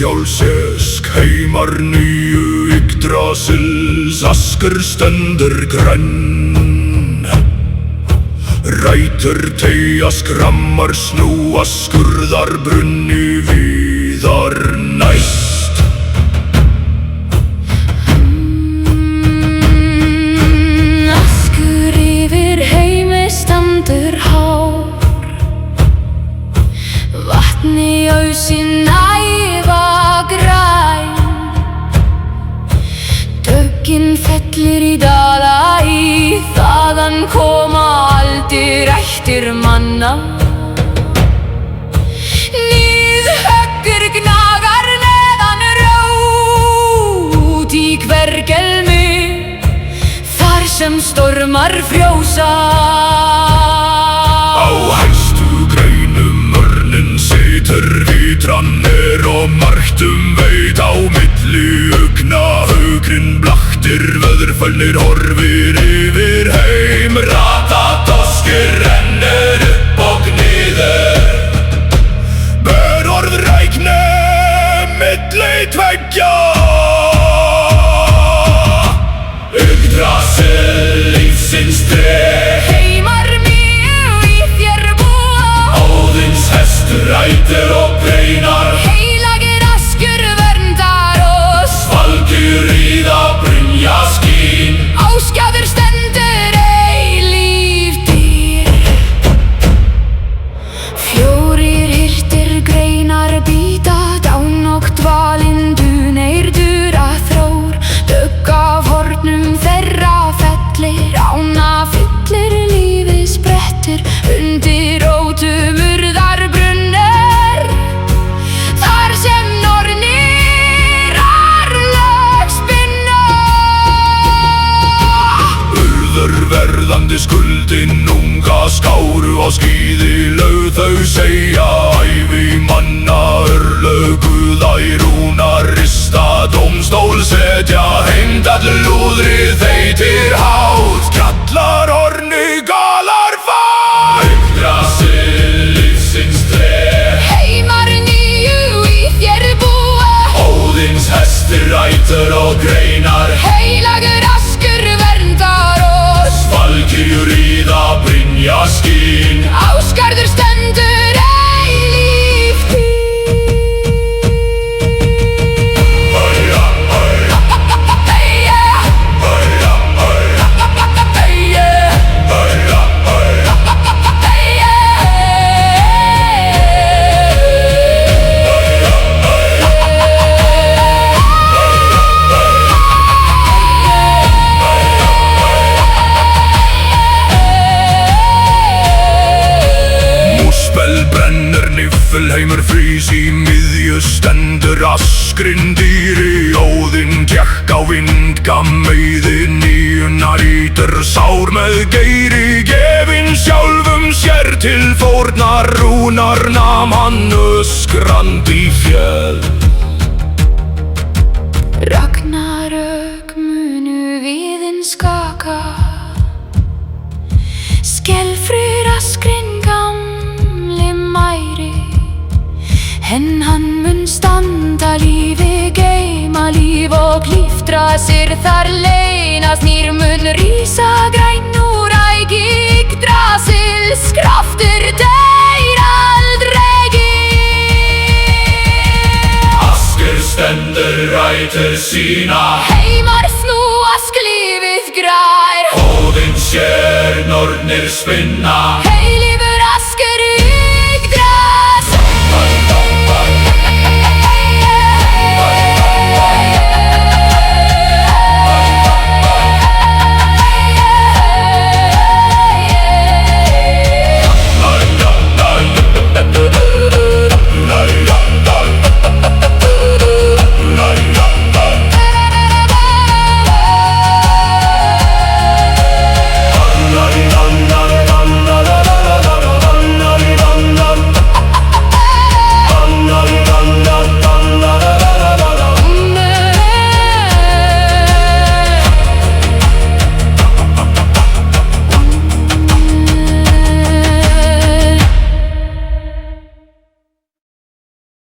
Skjálsesk heimar nýju Yggdrasils askur stendur grænn. Rætur teygja skrammar snúa skurðar brunni víðar næst. Askur yfir heimi stendur hár, vatni ausinn æva græn. Döggin fellir í dala í, þaðan koma aldir ættir manna. Níðhöggur gnagar neðan rót í hvergelmi, þar sem stormar frjósa. Á hæstu greinum örninn situr vitran og marktum veit á milli augna. Hugrinn blaktir vöðurfölnir horfir yfir heim. Ratatoskir rennur upp og niður, börorð rækne milli tveggja. Yggdrasil lífsins tré, Heimar mjög í þér búa, Óðins hestur rætur og greinar. heilagir askur verndar oss. Valkjur ríða brynja skín, Áskjáður stendur eilíf dýr. Fjórir hirtir greinar bíta, dán og dvalinn duneir dura þrór. Dögg af hornum þeirra fellir, ána fyllir lífið sprettur. Undir rótum urðar brunnur, þar sem nornir arlög spinna. urður verðandi skuldin unga skáru á skíði lög. Þau segja ævi manna örlöguða í rúnar rista. Dómstól setja heimdall lúðri þeytir hátt. Kallar horni galar fá. Yggdrasil lífsins tré, Heimar nýju í þér búa, Óðins hestur rætur og greinar. heilagur askur verndar oss. Valkjur ríða brynja skín, Ásgarður stendur eilíf dýr. Høyra, høyra, Eyja, høyra, høyra, eyja, høyra, høyra. Múspell brennur, niflheimur frís í miðju stendur askrinn dýri. Óðinn gekk á vindga meiði nýjuna rítur sár með geiri. Gefinn sjálfum sér til fórnar rúnar nam hann öskrandi fjöll. Ragnarök munu viðinn skaka, skelfrur askrinn gamli mæri. En hann mun standa lífi, geima líf og Yggdrasil þar leynast nýr mun rísa græn úr ægi. Yggdrasils kraftur deyr aldrei. Askur stendur rætur sína, Heimar snúast lífið grær, Óðinn sér nornir spinna. heili